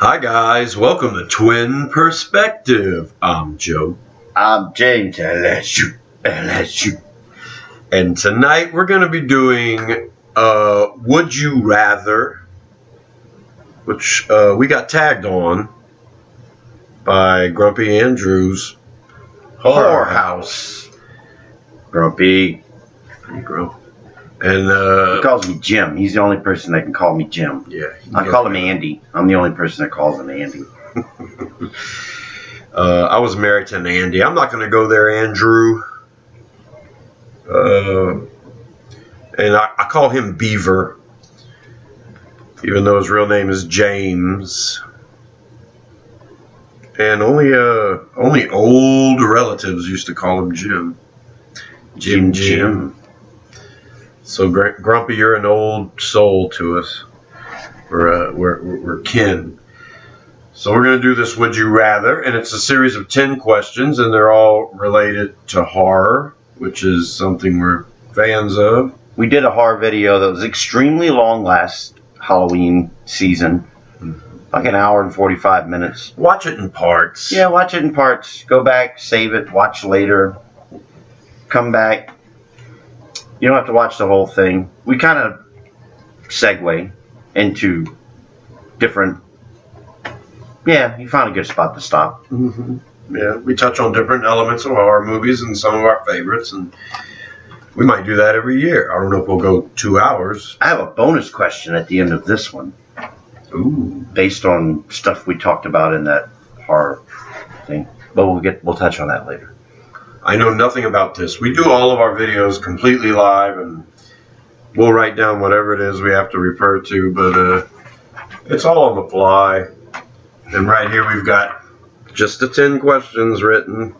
Hi guys, welcome to Twin Perspective. I'm Joe. I'm James. LSU. And tonight we're going to be doing Would You Rather, which we got tagged on by Grumpy Andrews Horror House. Grumpy. Hey, Grump. And He calls me Jim. He's the only person that can call me Jim. yeah, I call him Andy. I'm the only person that calls him Andy. I was married to an Andy. I'm not going to go there, Andrew. And I call him Beaver, even though his real name is James. And only old relatives used to call him Jim. Jim. So Grumpy, you're an old soul to us. We're kin. So we're going to do this Would You Rather, and it's a series of 10 questions, and they're all related to horror, which is something we're fans of. We did a horror video that was extremely long last Halloween season. Like an hour and 45 minutes. Watch it in parts. Yeah, watch it in parts. Go back, save it, watch later. Come back. You don't have to watch the whole thing. We kind of segue into different... Yeah, you found a good spot to stop. Mm-hmm. Yeah, we touch on different elements of horror movies and some of our favorites, and we might do that every year. I don't know if we'll go 2 hours. I have a bonus question at the end of this one. Ooh. Based on stuff we talked about in that horror thing. But we'll touch on that later. I know nothing about this. We do all of our videos completely live, and we'll write down whatever it is we have to refer to, but it's all on the fly. And right here we've got just the 10 questions written.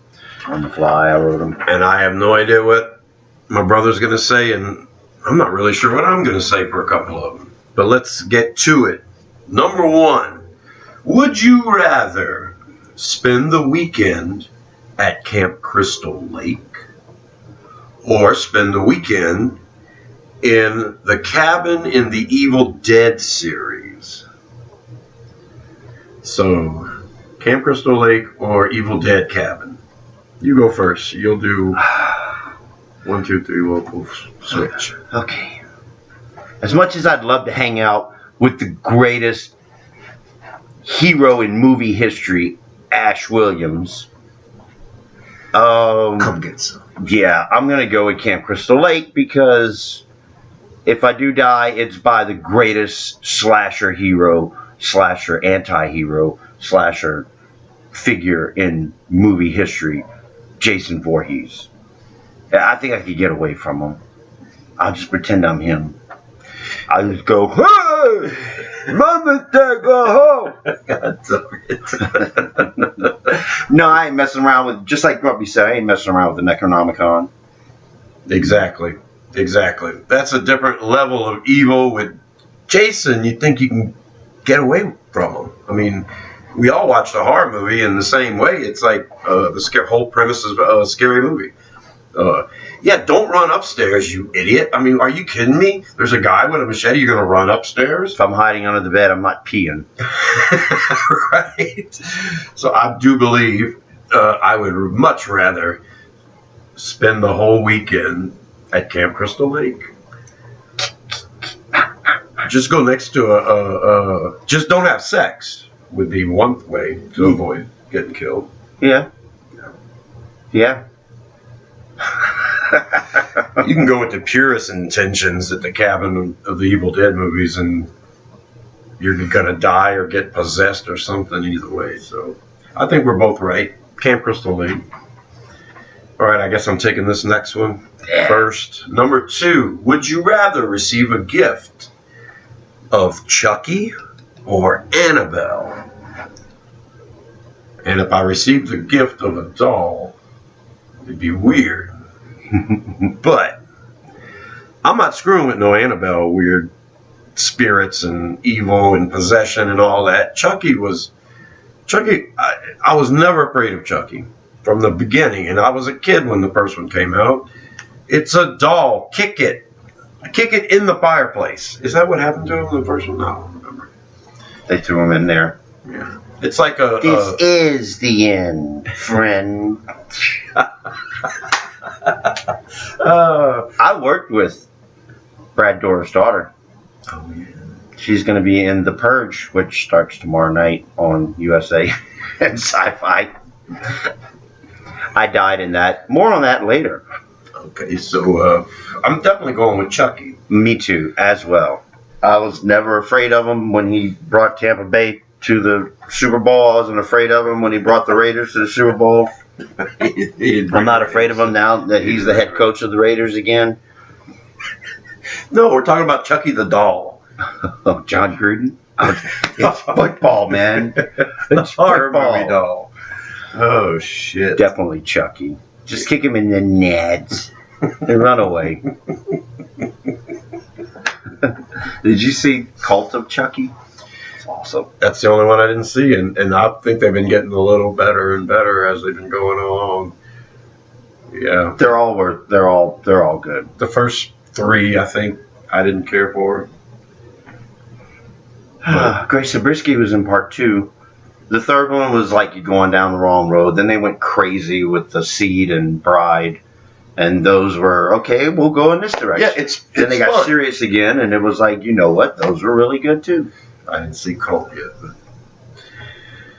On the fly, I wrote them. And I have no idea what my brother's going to say, and I'm not really sure what I'm going to say for a couple of them. But let's get to it. Number 1, would you rather spend the weekend at Camp Crystal Lake or spend the weekend in the cabin in the Evil Dead series? So, Camp Crystal Lake or Evil Dead cabin? You go first. You'll do 1, 2, 3. We'll switch. Okay. As much as I'd love to hang out with the greatest hero in movie history, Ash Williams. Come get some. Yeah, I'm going to go with Camp Crystal Lake because if I do die, it's by the greatest slasher hero, slasher anti-hero, slasher figure in movie history, Jason Voorhees. I think I could get away from him. I'll just pretend I'm him. I'll just go, hey! My mistake, go home! No, I ain't messing around with, just like Grumpy said, I ain't messing around with the Necronomicon. Exactly. That's a different level of evil. With Jason, you think you can get away from him. I mean, we all watched a horror movie in the same way. It's like the whole premise of a scary movie. Yeah, don't run upstairs, you idiot. I mean, are you kidding me? There's a guy with a machete, you're going to run upstairs? If I'm hiding under the bed, I'm not peeing. Right. So I do believe I would much rather spend the whole weekend at Camp Crystal Lake. Just go next to just don't have sex would be one way to avoid getting killed. Yeah. You can go with the purest intentions at the cabin of the Evil Dead movies, and you're gonna die or get possessed or something either way. So I think we're both right. Camp Crystal Lake. All right, I guess I'm taking this next one first. Number 2, would you rather receive a gift of Chucky or Annabelle? And if I received the gift of a doll, it'd be weird. But I'm not screwing with no Annabelle weird spirits and evil and possession and all that. Chucky, I was never afraid of Chucky from the beginning, and I was a kid when the first one came out. It's a doll. Kick it. Kick it in the fireplace. Is that what happened to him in the first one? No, I don't remember. They threw him in there. Yeah. It's like a. This is the end, friend. I worked with Brad Dourif's daughter. Oh yeah. She's going to be in The Purge, which starts tomorrow night on USA and Sci-Fi. I died in that. More on that later. Okay, so I'm definitely going with Chucky. Me too, as well. I was never afraid of him when he brought Tampa Bay to the Super Bowl. I wasn't afraid of him when he brought the Raiders to the Super Bowl. I'm not afraid of him now that he's the head coach of the Raiders again. No, we're talking about Chucky the doll. Oh, John Gruden? It's football, man. It's Horror movie football. doll. Oh shit. Definitely Chucky. Just kick him in the nads and run away. Did you see Cult of Chucky? It's awesome. That's the only one I didn't see, and I think they've been getting a little better and better as they've been going along. Yeah. They're all good. The first three, I think, I didn't care for. Grace Zabriskie was in part 2. The third one was like you going down the wrong road. Then they went crazy with The Seed and Bride. And those were, okay, we'll go in this direction. Yeah, it's Then they got fun. serious again, and it was like, you know what? Those were really good, too. I didn't see Cult yet. But...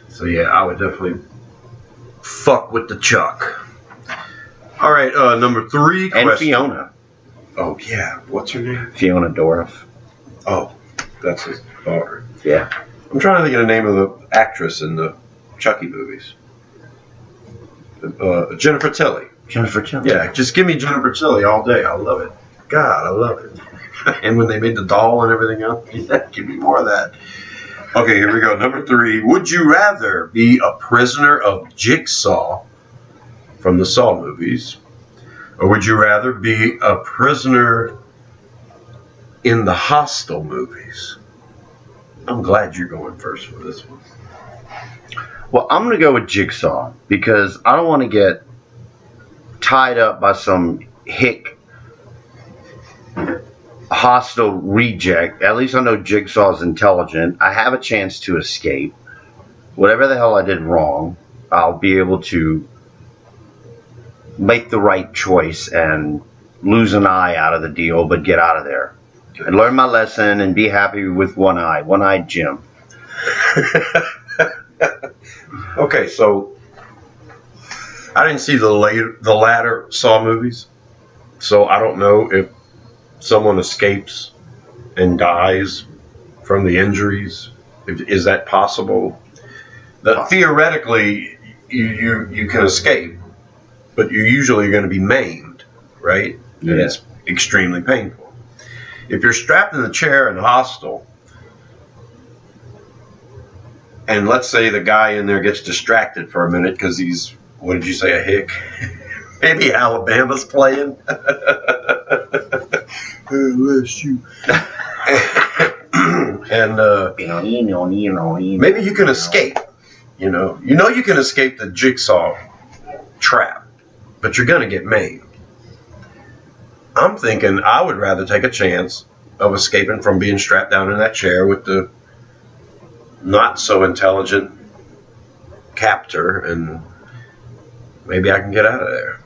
So, yeah, I would definitely fuck with the Chuck. All right, number 3 And question. Fiona. Oh, yeah. What's her name? Fiona Dourif. Oh, that's his daughter. Yeah. I'm trying to think of the name of the actress in the Chucky movies. Jennifer Tilly. Jennifer Tilly. Yeah, just give me Jennifer Tilly all day. I love it. God, I love it. And when they made the doll and everything else, yeah, give me more of that. Okay, here we go. Number 3. Would you rather be a prisoner of Jigsaw from the Saw movies, or would you rather be a prisoner in the Hostel movies? I'm glad you're going first for this one. Well, I'm going to go with Jigsaw because I don't want to get tied up by some hick hostile reject. At least I know Jigsaw's intelligent. I have a chance to escape. Whatever the hell I did wrong, I'll be able to make the right choice and lose an eye out of the deal, but get out of there. And learn my lesson and be happy with one eye. One-eyed Jim. Okay, so I didn't see the latter Saw movies, so I don't know if someone escapes and dies from the injuries. Is that possible? Theoretically, you can escape, but you're usually going to be maimed, right? Yeah. And it's extremely painful. If you're strapped in the chair in the hostel, and let's say the guy in there gets distracted for a minute because he's, what did you say, a hick? Maybe Alabama's playing. LSU. And maybe you can escape. You know you can escape the Jigsaw trap, but you're going to get maimed. I'm thinking I would rather take a chance of escaping from being strapped down in that chair with the not so intelligent captor, and maybe I can get out of there.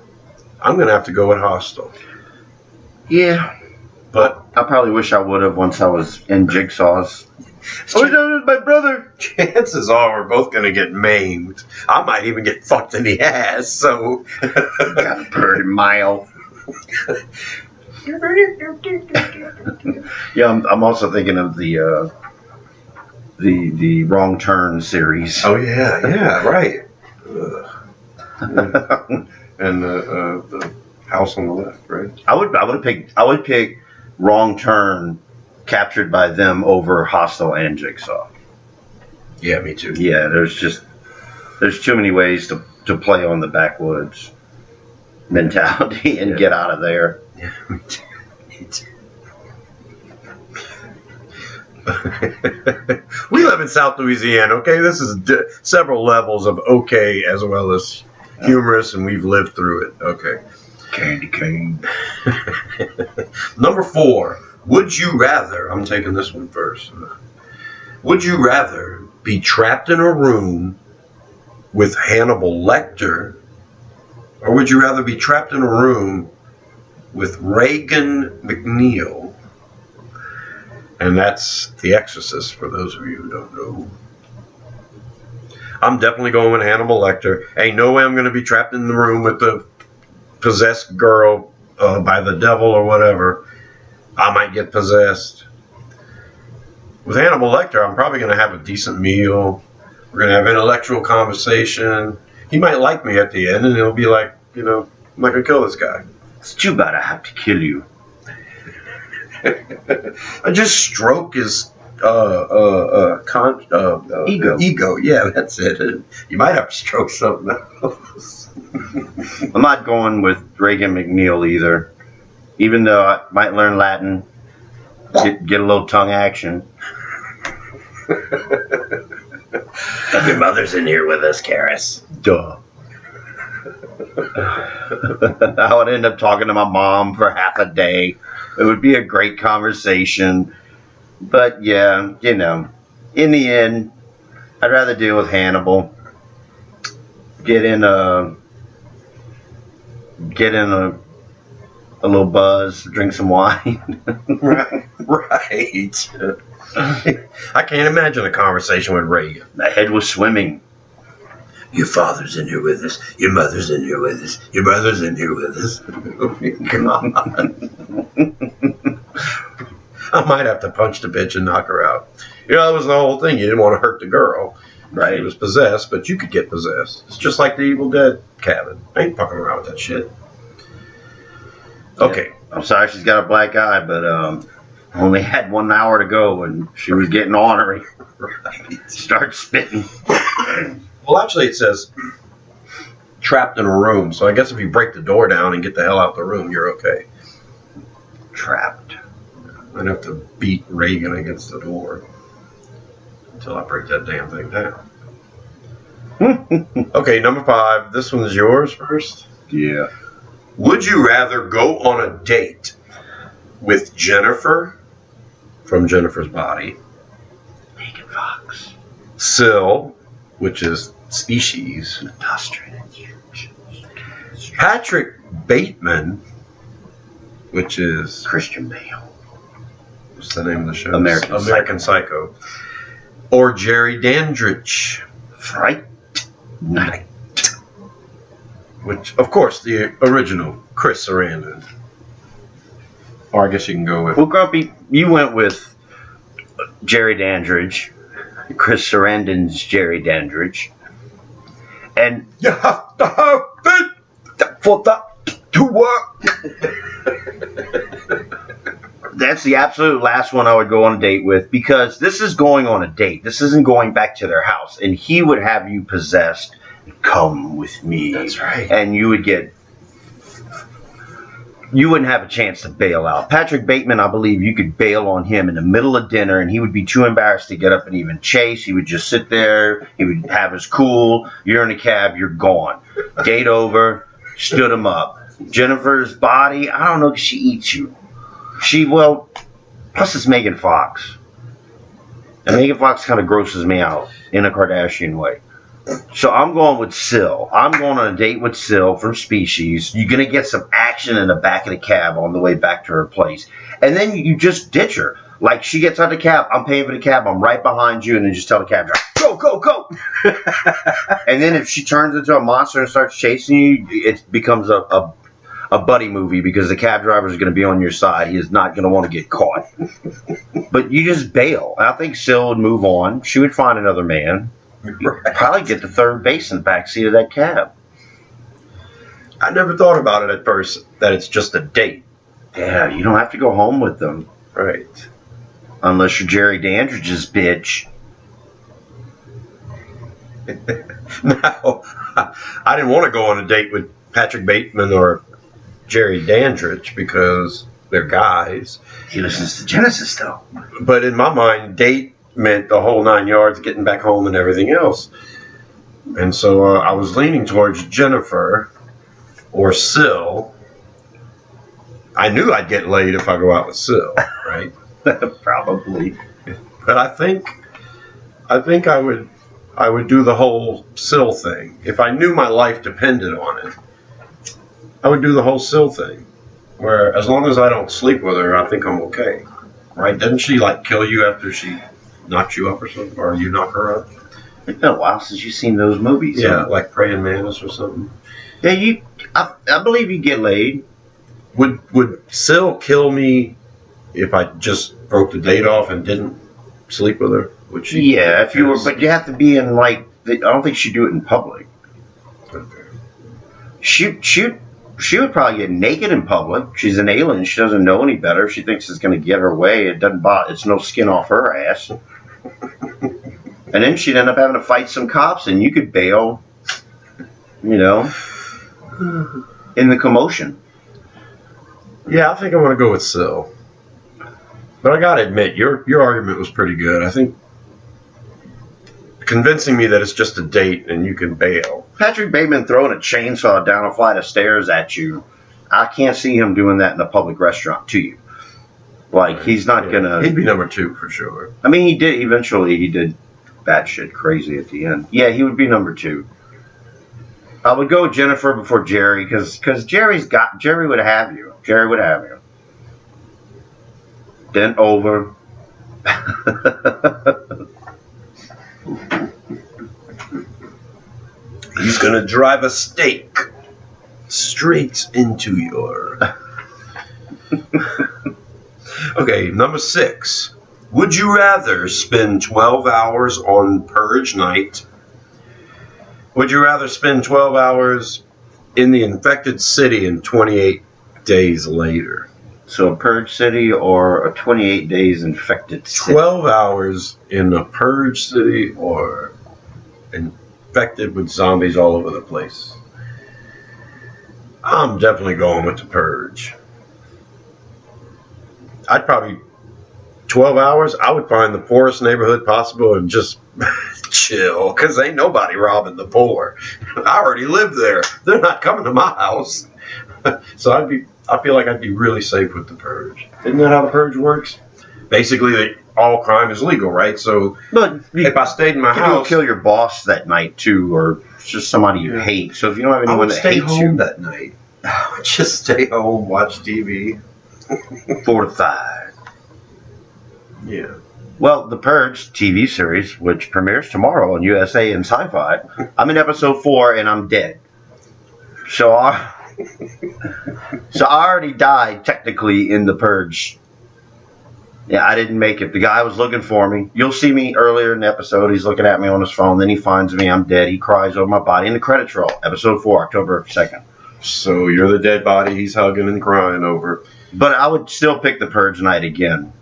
I'm going to have to go with Hostel. Yeah. But I probably wish I would have once I was in Jigsaw's. I was done with my brother. chances are we're both going to get maimed. I might even get fucked in the ass, so... Got a pretty mile. Yeah, I'm also thinking of the Wrong Turn series. Oh, yeah, right. And the house on the left, right? I would pick Wrong Turn captured by them over Hostel and Jigsaw. Yeah, me too. Yeah, there's too many ways to play on the backwoods mentality and get out of there. Yeah, me too. Me too. We live in South Louisiana, okay? This is several levels of okay as well as humorous, and we've lived through it. Okay. Candy cane. Number 4. Would you rather, I'm taking this one first. Would you rather be trapped in a room with Hannibal Lecter, or would you rather be trapped in a room with Reagan McNeil? And that's The Exorcist, for those of you who don't know. I'm definitely going with Hannibal Lecter. Ain't no way I'm going to be trapped in the room with the possessed girl by the devil or whatever. I might get possessed. With Hannibal Lecter, I'm probably going to have a decent meal. We're going to have intellectual conversation. He might like me at the end, and he'll be like, I'm not going to kill this guy. It's too bad I have to kill you. I just stroke his ego. Ego, yeah, that's it. You might have to stroke something else. I'm not going with Reagan McNeil either. Even though I might learn Latin, get a little tongue action. Your mother's in here with us, Karis. Duh. I would end up talking to my mom for half a day. It would be a great conversation. But yeah, in the end, I'd rather deal with Hannibal. Get in a little buzz, drink some wine. Right. I can't imagine a conversation with Reagan. My head was swimming. Your father's in here with us. Your mother's in here with us. Your brother's in here with us. Come on. I might have to punch the bitch and knock her out. That was the whole thing. You didn't want to hurt the girl. Right. She was possessed, but you could get possessed. It's just like the Evil Dead cabin. I ain't fucking around with that shit. Okay. Yeah. I'm sorry she's got a black eye, but only had 1 hour to go and she was getting ornery. Right. Start spitting. Well, actually, it says trapped in a room. So I guess if you break the door down and get the hell out the room, you're okay. Trapped. I'd have to beat Reagan against the door until I break that damn thing down. Okay, number 5. This one's yours first. Yeah. Would you rather go on a date with Jennifer from Jennifer's Body, Megan Fox, Syl, which is Species, Patrick Bateman, which is Christian Bale, what's the name of the show? American Psycho, or Jerry Dandridge, Fright Night, which, of course, the original Chris Sarandon. Or I guess you can go with. Well, Grumpy, you went with Jerry Dandridge, Chris Sarandon's Jerry Dandridge, and You have to have it for that to work. that's the absolute last one I would go on a date with, because this is going on a date. This isn't going back to their house, and he would have you possessed. Come with me. That's right. And you wouldn't have a chance to bail out. Patrick Bateman, I believe you could bail on him in the middle of dinner, and he would be too embarrassed to get up and even chase. He would just sit there. He would have his cool. You're in a cab. You're gone. Date over. Stood him up. Jennifer's Body, I don't know if she eats you. Plus it's Megan Fox. And Megan Fox kind of grosses me out in a Kardashian way. So I'm going with Syl. I'm going on a date with Syl from Species. You're going to get some action in the back of the cab on the way back to her place. And then you just ditch her. Like, she gets out of the cab. I'm paying for the cab. I'm right behind you. And then just tell the cab driver, go, go, go. And then if she turns into a monster and starts chasing you, it becomes a buddy movie, because the cab driver is going to be on your side. He is not going to want to get caught. But you just bail. I think Syl would move on. She would find another man. Right. Probably get to third base in the backseat of that cab. I never thought about it at first, that it's just a date. Yeah, you don't have to go home with them. Right. Unless you're Jerry Dandridge's bitch. No, I didn't want to go on a date with Patrick Bateman or Jerry Dandridge because they're guys. He listens to Genesis, though. But in my mind, date meant the whole 9 yards, getting back home and everything else. And so I was leaning towards Jennifer or Syl. I knew I'd get laid if I go out with Syl, right? Probably. But I think I think I would do the whole Syl thing. If I knew my life depended on it, I would do the whole Syl thing. Where as long as I don't sleep with her, I think I'm okay. Right? Didn't she like kill you after she knocked you up or something? Or you knock her up? It's been a while since you've seen those movies. Yeah, like Praying Mantis or something. Yeah, I believe you get laid. Would Syl kill me if I just broke the date off and didn't sleep with her? Would she? Yeah, if you were, but you have to be in like. I don't think she'd do it in public. Okay. She would probably get naked in public. She's an alien. She doesn't know any better. She thinks it's going to get her way. It doesn't bother. It's no skin off her ass. And then she'd end up having to fight some cops, and you could bail. You know, in the commotion. Yeah, I think I'm going to go with Syl. But I got to admit, your argument was pretty good. I think convincing me that it's just a date and you can bail. Patrick Bateman throwing a chainsaw down a flight of stairs at you, I can't see him doing that in a public restaurant to you. Like, he's not going to... He'd be number 2 for sure. I mean, he did batshit crazy at the end. Yeah, he would be number 2. I would go with Jennifer before Jerry, because Jerry would have you. Jerry would have you. Then over. He's going to drive a stake straight into your... Okay, number 6. Would you rather spend 12 hours on Purge night? Would you rather spend 12 hours in the infected city and 28 days later? So a Purge city or a 28 days infected city? 12 hours in a Purge city or infected with zombies all over the place. I'm definitely going with the Purge. I'd probably 12 hours, I would find the poorest neighborhood possible and just chill, because ain't nobody robbing the poor. I already live there. They're not coming to my house. So I feel like I'd be really safe with the Purge. Isn't that how the Purge works? Basically, all crime is legal, right? So But if I stayed in my house, kill your boss that night too, or just somebody you hate. So if you don't have I anyone would that stay hates home you, that night. I would just stay home, watch TV. fortified. Yeah. Well, The Purge TV series, which premieres tomorrow on USA and Sci-Fi, I'm in episode 4 and I'm dead. So I already died technically in The Purge. Yeah, I didn't make it. The guy was looking for me. You'll see me earlier in the episode. He's looking at me on his phone. Then he finds me. I'm dead. He cries over my body. In the credits roll, episode 4, October 2nd. So you're the dead body he's hugging and crying over. But I would still pick The Purge night again.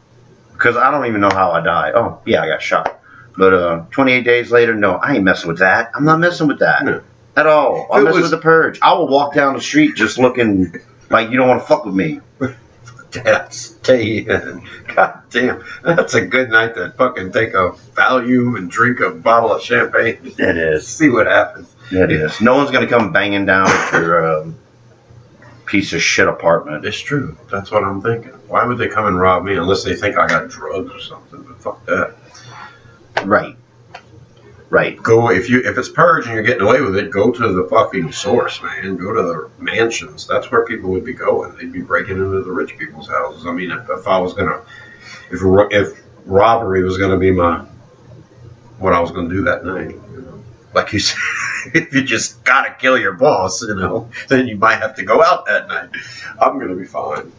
Because I don't even know how I died. Oh, yeah, I got shot. But 28 days later, no, I ain't messing with that. I'm not messing with that. No. At all. I'm messing with The Purge. I will walk down the street just looking like you don't want to fuck with me. Dad, stay in. God damn. That's a good night to fucking take a Valium and drink a bottle of champagne. It is. See what happens. It is. No one's going to come banging down at your piece of shit apartment. It's true. That's what I'm thinking. Why would they come and rob me unless they think I got drugs or something? But fuck that. Right. Right. Go if it's Purge and you're getting away with it. Go to the fucking source, man. Go to the mansions. That's where people would be going. They'd be breaking into the rich people's houses. I mean, if I was gonna, if robbery was gonna be what I was gonna do that night, you know, like you said, if you just gotta kill your boss, you know, then you might have to go out that night. I'm gonna be fine.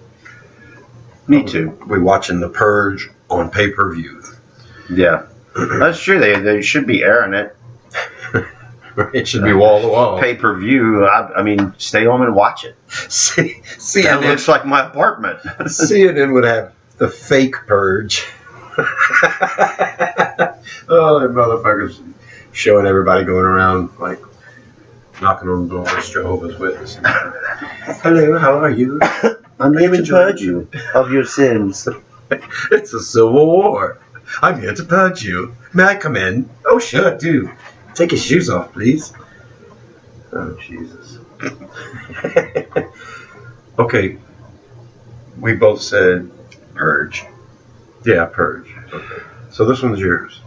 Me too. We're watching The Purge on pay-per-view. Yeah. That's true. They should be airing it. It should be wall to wall. Pay-per-view. I mean, stay home and watch it. CNN That looks like my apartment. CNN would have the fake Purge. Oh, that motherfuckers showing everybody going around like knocking on the doors, Jehovah's Witnesses. Hello, how are you? I'm here to purge you of your sins. It's a civil war. I'm here to purge you. May I come in? Oh, sure, do. Take your shoes off, please. Oh, Jesus. Okay. We both said Purge. Yeah, Purge. Okay. So this one's yours.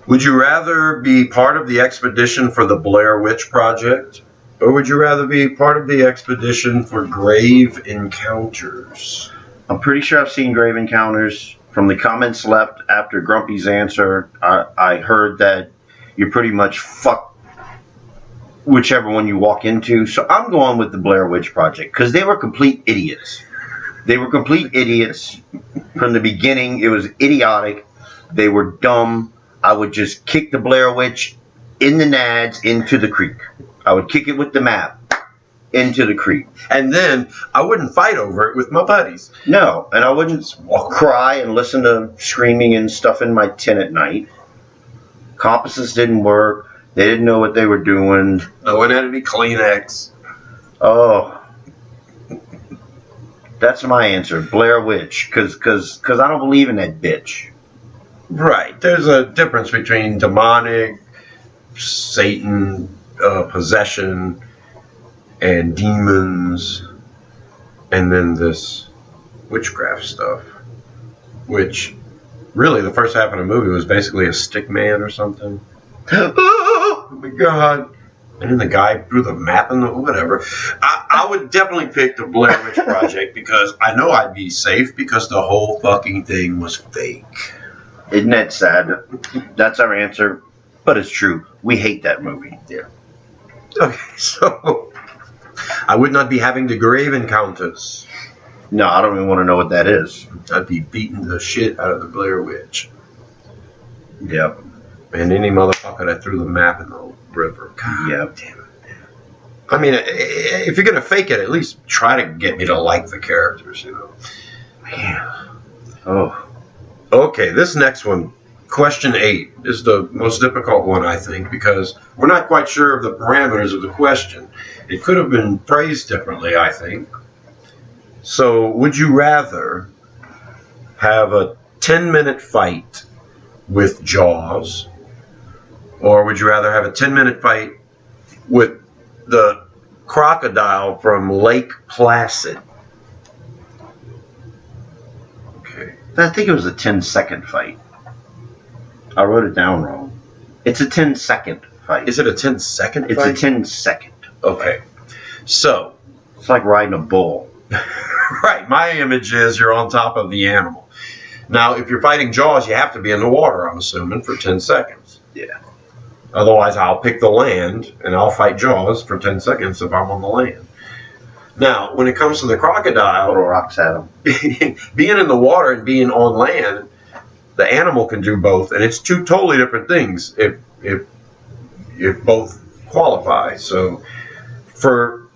Would you rather be part of the expedition for the Blair Witch Project, or would you rather be part of the expedition for Grave Encounters? I'm pretty sure I've seen Grave Encounters. From the comments left after Grumpy's answer, I heard that you pretty much fuck whichever one you walk into. So I'm going with the Blair Witch Project because they were complete idiots. They were complete idiots from the beginning. It was idiotic. They were dumb. I would just kick the Blair Witch in the nads into the creek. I would kick it with the map into the creek. And then I wouldn't fight over it with my buddies. No, and I wouldn't cry and listen to screaming and stuff in my tent at night. Compasses didn't work. They didn't know what they were doing. No one had any Kleenex. Oh. That's my answer. Blair Witch. Because I don't believe in that bitch. Right. There's a difference between demonic, Satan, possession, and demons, and then this witchcraft stuff, which really the first half of the movie was basically a stick man or something. Oh my god. And then the guy threw the map in the whatever. I would definitely pick the Blair Witch Project because I know I'd be safe because the whole fucking thing was fake. Isn't that sad? That's our answer, but it's true. We hate that movie. Yeah. Okay, so I would not be having the Grave Encounters. No, I don't even want to know what that is. I'd be beating the shit out of the Blair Witch. Yep. And any motherfucker that threw the map in the river. God Yep. damn it. I mean, if you're going to fake it, at least try to get me to like the characters, you know. Man. Oh. Okay, this next one, question 8, is the most difficult one, I think, because we're not quite sure of the parameters of the question. It could have been phrased differently, I think. So, would you rather have a 10-minute fight with Jaws, or would you rather have a 10-minute fight with the crocodile from Lake Placid? Okay. I think it was a 10-second fight. I wrote it down wrong. It's a 10-second fight. Is it a 10-second fight? It's a 10-second. Okay. So, it's like riding a bull. right. My image is you're on top of the animal. Now, if you're fighting Jaws, you have to be in the water, I'm assuming, for 10 seconds. Yeah. Otherwise, I'll pick the land, and I'll fight Jaws for 10 seconds if I'm on the land. Now, when it comes to the crocodile, Throw rocks at him. being in the water and being on land, the animal can do both, and it's two totally different things if both qualify. So, for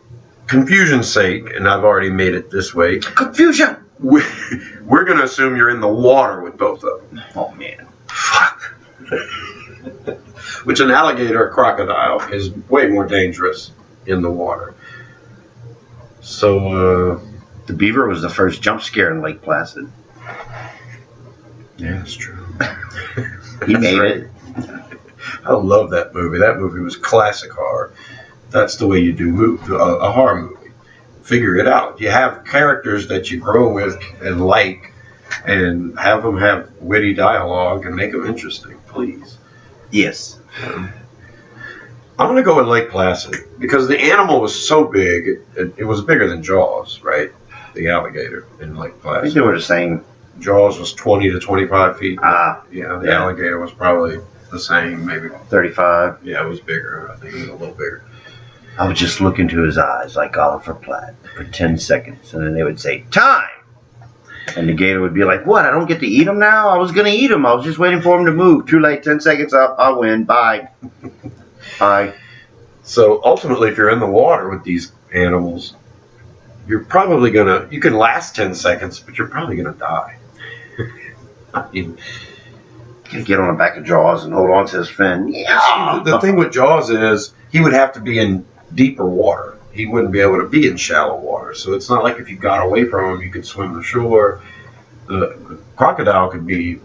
confusion's sake, and I've already made it this way, Confusion! We're going to assume you're in the water with both of them. Oh, man. Fuck. Which an alligator or crocodile is way more dangerous in the water. So, The beaver was the first jump scare in Lake Placid. yeah, that's true. He made it. I love that movie. That movie was classic horror. That's the way you do a horror movie. Figure it out. You have characters that you grow with and like, and have them have witty dialogue and make them interesting, please. Yes. I'm going to go with Lake Placid because the animal was so big, it was bigger than Jaws, right? The alligator in Lake I think Placid. they were the same. Jaws was 20 to 25 feet. Ah. Yeah, the Yeah. alligator was probably the same, maybe. 35. Yeah, it was bigger. I think it was a little bigger. I would just look into his eyes like Oliver Platt for 10 seconds, and then they would say, "Time!" And the gator would be like, "What? I don't get to eat him now? I was going to eat him. I was just waiting for him to move. Too late. 10 seconds up. I win. Bye." Bye. So ultimately, if you're in the water with these animals, you're probably you can last 10 seconds, but you're probably going to die. I mean, Get on the back of Jaws and hold on to his fin. Yeah. the thing with Jaws is he would have to be in deeper water. He wouldn't be able to be in shallow water. So it's not like if you got away from him, you could swim to shore. The crocodile could be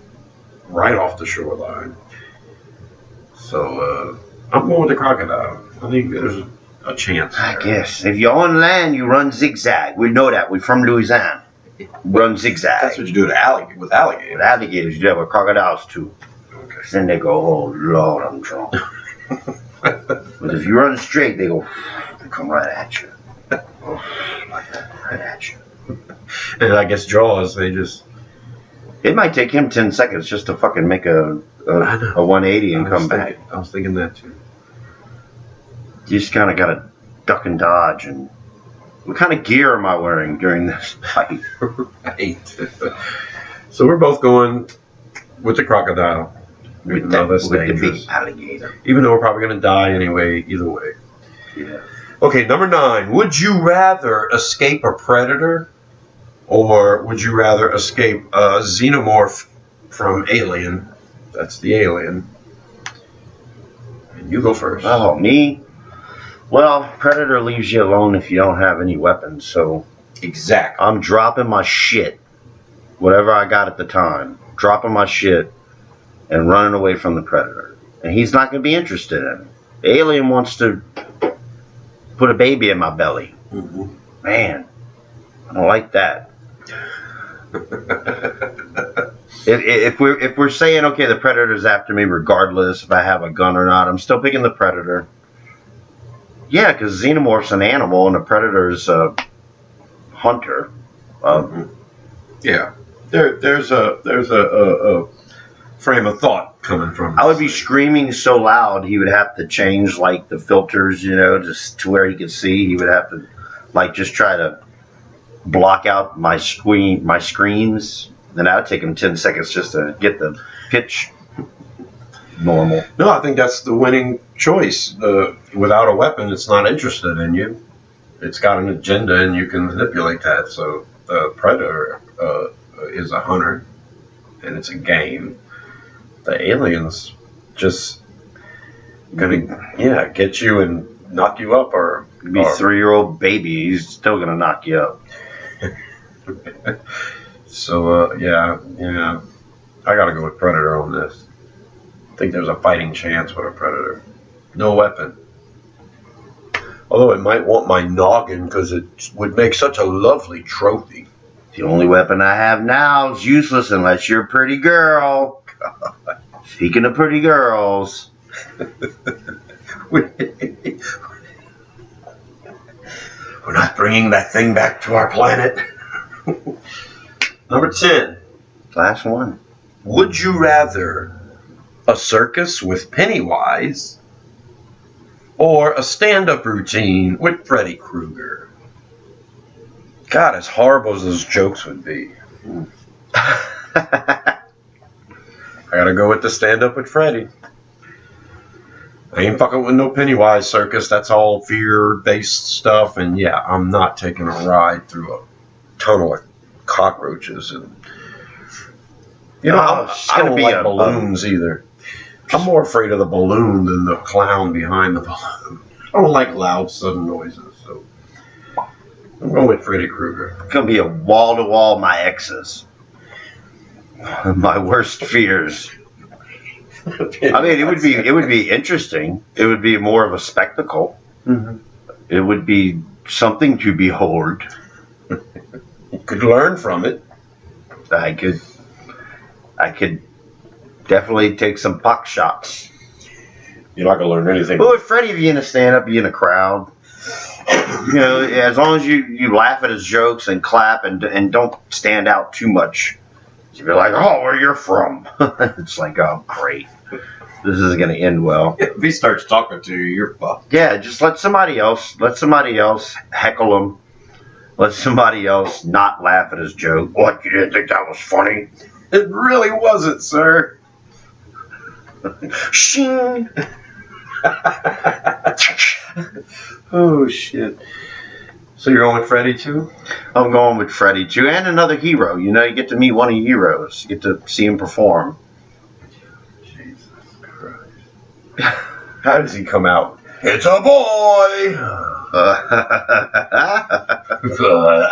right off the shoreline. So I'm going with the crocodile. I think there's a chance. I guess. If you're on land, you run zigzag. We know that. We're from Louisiana. Run zigzag. That's what you do with alligators. With alligators, you do that with crocodiles, too. Okay. Because then they go, oh, Lord, I'm drunk. But if you run straight, they go, they come right at you. Oh, like that, right at you. And I guess Jaws, they just... It might take him 10 seconds just to fucking make a 180 and come back. I was thinking that too. You just kind of got to duck and dodge. And what kind of gear am I wearing during this fight? Right. So we're both going with the crocodile. With the big alligator. Even though we're probably going to die anyway, either way. Yeah. Okay, number 9. Would you rather escape a predator, or would you rather escape a xenomorph from Alien? That's the Alien. And you go first. Oh, me? Well, Predator leaves you alone if you don't have any weapons, so Exactly. I'm dropping my shit, whatever I got at the time, dropping my shit and running away from the Predator. And he's not going to be interested in it. The Alien wants to put a baby in my belly. Mm-hmm. Man, I don't like that. If we're saying, okay, the Predator's after me regardless if I have a gun or not, I'm still picking the Predator. Yeah, because Xenomorph's an animal and a Predator's a hunter. Yeah. There's a frame of thought coming from. I would be screaming so loud he would have to change like the filters, just to where he could see. He would have to just try to block out my screams. Then that would take him 10 seconds just to get the pitch normal. No, I think that's the winning choice. Without a weapon, it's not interested in you. It's got an agenda, and you can manipulate that. So the Predator is a hunter, and it's a game. The Alien's just gonna, get you and knock you up, or be a 3-year-old baby. He's still gonna knock you up. So yeah, I gotta go with Predator on this. I think there's a fighting chance with a Predator. No weapon. Although it might want my noggin because it would make such a lovely trophy. The only weapon I have now is useless unless you're a pretty girl. Speaking of pretty girls. We're not bringing that thing back to our planet. Number 10. Last one. Would you rather a circus with Pennywise or a stand-up routine with Freddy Krueger? God, as horrible as those jokes would be. I gotta go with the stand-up with Freddy. I ain't fucking with no Pennywise circus. That's all fear-based stuff. And yeah, I'm not taking a ride through a tunnel of cockroaches. And I don't like balloons either. I'm more afraid of the balloon than the clown behind the balloon. I don't like loud, sudden noises. So I'm going with Freddy Krueger. It's gonna be a wall-to-wall my exes. My worst fears. I mean, it would be interesting. It would be more of a spectacle. Mm-hmm. It would be something to behold. You could learn from it. I could definitely take some puck shots. You're not gonna learn anything. But with Freddy, if you're in a stand-up, you're in a crowd. As long as you laugh at his jokes and clap and don't stand out too much. You'd be like, oh, where you're from. It's like, oh, great. This isn't going to end well. If he starts talking to you, you're fucked. Yeah, just let somebody else heckle him. Let somebody else not laugh at his joke. What, you didn't think that was funny? It really wasn't, sir. Shing. Oh, shit. So you're going with Freddy, too? I'm going with Freddy, too. And another hero. You get to meet one of your heroes. You get to see him perform. Jesus Christ. How does he come out? It's a boy!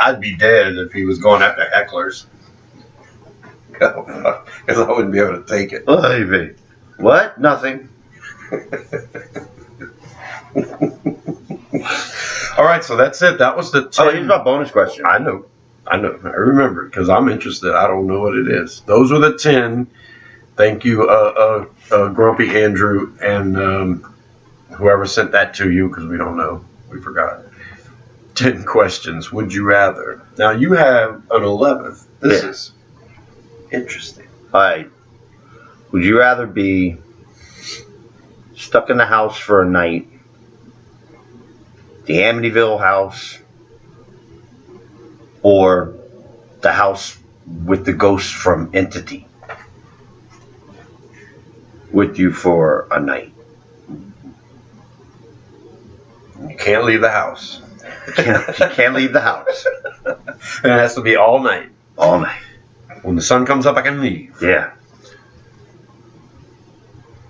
I'd be dead if he was going after hecklers. Because I wouldn't be able to take it. Baby. What? Nothing. All right, so that's it. That was the 10. Oh, here's my bonus question. I know. I remember because I'm interested. I don't know what it is. Those were the 10 Thank you, Grumpy Andrew, and whoever sent that to you, because we don't know. We forgot. 10 questions. Would you rather? Now, you have an 11th. This is interesting. All right. Would you rather be stuck in the house for a night, the Amityville house, or the house with the ghost from Entity with you for a night? You can't leave the house. You can't leave the house. And it has to be all night. All night. When the sun comes up, I can leave. Yeah.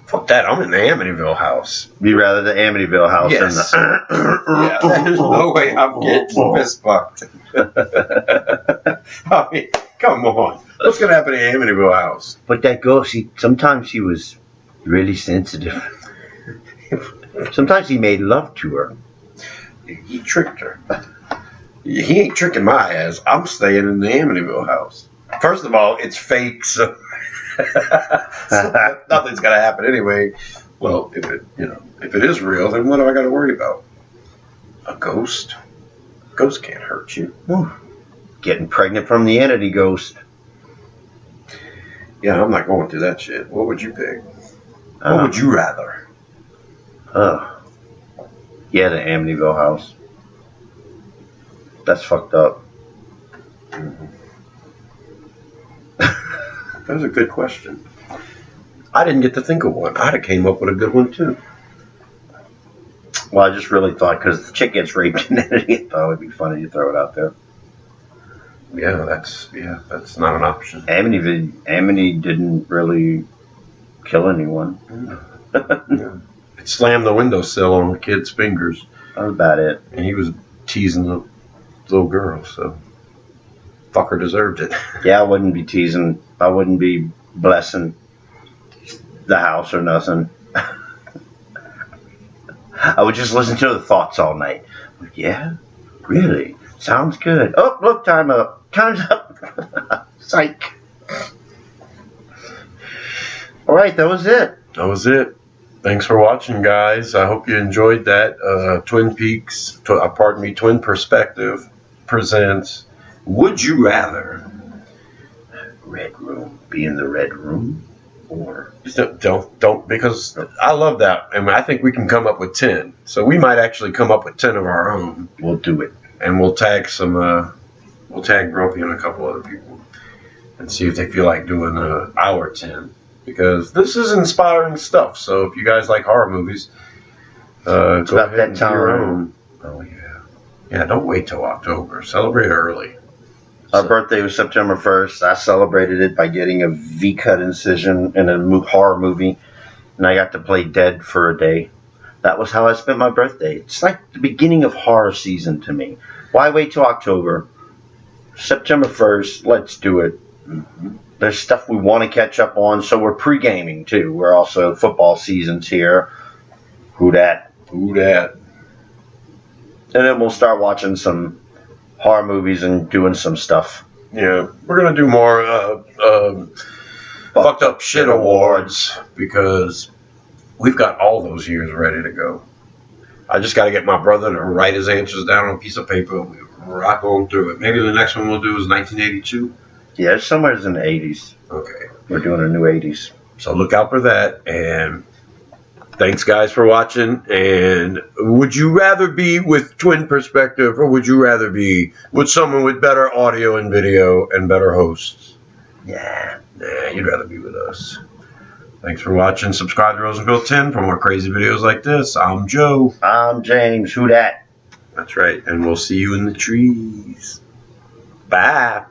Fuck that. I'm in the Amityville house. You'd rather the Amityville house Yes. than the... Yeah, there's no way I'm getting fist fucked. I mean, come on. What's going to happen in the Amityville house? But that ghost, sometimes he was really sensitive. Sometimes he made love to her. He tricked her. He ain't tricking my ass. I'm staying in the Amityville house. First of all, it's fake, so, so nothing's gonna happen anyway. Well, if it is real, then what do I got to worry about? A ghost? Ghost can't hurt you. Getting pregnant from the entity ghost. Yeah, I'm not going through that shit. What would you pick? What would you rather? Yeah, the Amityville house. That's fucked up. Mm-hmm. That was a good question. I didn't get to think of one. I'd have came up with a good one too. Well, I just really thought, because the chick gets raped in Entity, I thought it would be funny to throw it out there. Yeah, that's not an option. Amity didn't really kill anyone. Yeah. It slammed the windowsill on the kid's fingers. That was about it. And he was teasing the little girl, so fucker deserved it. Yeah, I wouldn't be teasing. I wouldn't be blessing the house or nothing. I would just listen to the thoughts all night. Yeah, really? Sounds good. Oh, look, time up. Time's up. Psych. All right, that was it. That was it. Thanks for watching, guys. I hope you enjoyed that. Twin Peaks, Twin Perspective presents Would You Rather? Red Room. Be in the Red Room? Or... Don't, because I love that. I mean, I think we can come up with 10. So we might actually come up with 10 of our own. We'll do it. And we'll tag Grumpy and a couple other people and see if they feel like doing our 10. Because this is inspiring stuff. So if you guys like horror movies, go about ahead that and time. do your own. Oh, yeah. Yeah, don't wait till October. Celebrate early. Our birthday was September 1st. I celebrated it by getting a V-cut incision in a horror movie. And I got to play dead for a day. That was how I spent my birthday. It's like the beginning of horror season to me. Why wait till October? September 1st, let's do it. Mm-hmm. There's stuff we want to catch up on, so we're pre-gaming too. We're also, football season's here. Who dat? Who dat? And then we'll start watching some horror movies and doing some stuff. Yeah, we're going to do more fucked up shit awards because we've got all those years ready to go. I just got to get my brother to write his answers down on a piece of paper. We rock on through it. Maybe the next one we'll do is 1982. Yeah, it's somewhere in the 80s. Okay. We're doing a new 80s. So look out for that. And thanks, guys, for watching. And would you rather be with Twin Perspective or would you rather be with someone with better audio and video and better hosts? Yeah. Nah, you'd rather be with us. Thanks for watching. Subscribe to Rosenville 10 for more crazy videos like this. I'm Joe. I'm James. Who dat? That's right. And we'll see you in the trees. Bye.